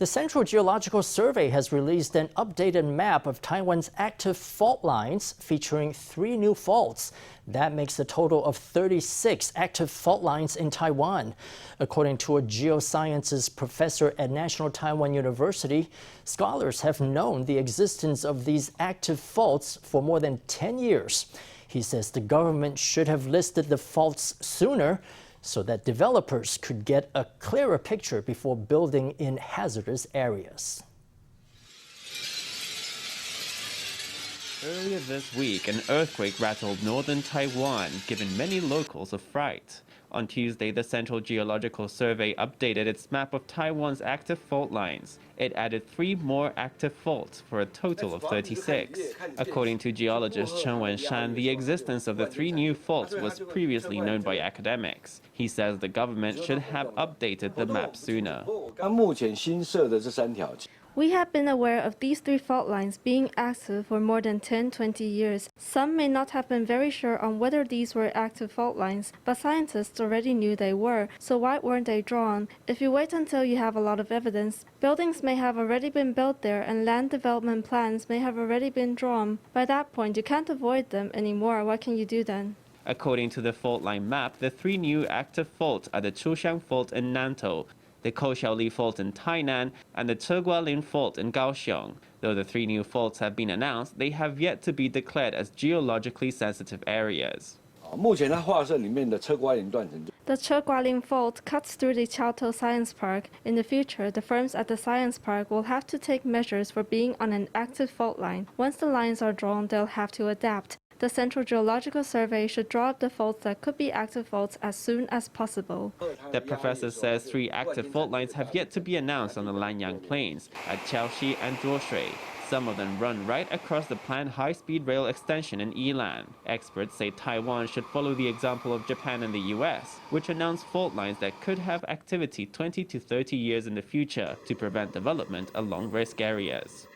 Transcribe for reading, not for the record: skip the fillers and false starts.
The Central Geological Survey has released an updated map of Taiwan's active fault lines featuring 3 new faults. That makes a total of 36 active fault lines in Taiwan. According to a geosciences professor at National Taiwan University, scholars have known the existence of these active faults for more than 10 years. He says the government should have listed the faults sooner so that developers could get a clearer picture before building in hazardous areas. Earlier this week, an earthquake rattled northern Taiwan, giving many locals a fright. On Tuesday, the Central Geological Survey updated its map of Taiwan's active fault lines. It added 3 more active faults for a total of 36. According to geologist Chen Wen-shan, the existence of the 3 new faults was previously known by academics. He says the government should have updated the map sooner. We have been aware of these 3 fault lines being active for more than 10-20 years. Some may not have been very sure on whether these were active fault lines, but scientists already knew they were, so why weren't they drawn? If you wait until you have a lot of evidence, buildings may have already been built there and land development plans may have already been drawn. By that point, you can't avoid them anymore. What can you do then? According to the fault line map, the 3 new active faults are the Chuxiang Fault in Nantou, the Kouxiaoli Fault in Tainan, and the Chegualin Fault in Kaohsiung. Though the 3 new faults have been announced, they have yet to be declared as geologically sensitive areas. The Chegualin Fault cuts through the Chaotou Science Park. In the future, the firms at the science park will have to take measures for being on an active fault line. Once the lines are drawn, they'll have to adapt. The Central Geological Survey should draw up the faults that could be active faults as soon as possible. The professor says 3 active fault lines have yet to be announced on the Lanyang Plains, at Qiaoxi and Duoshui. Some of them run right across the planned high-speed rail extension in Yilan. Experts say Taiwan should follow the example of Japan and the US, which announced fault lines that could have activity 20 to 30 years in the future to prevent development along risk areas.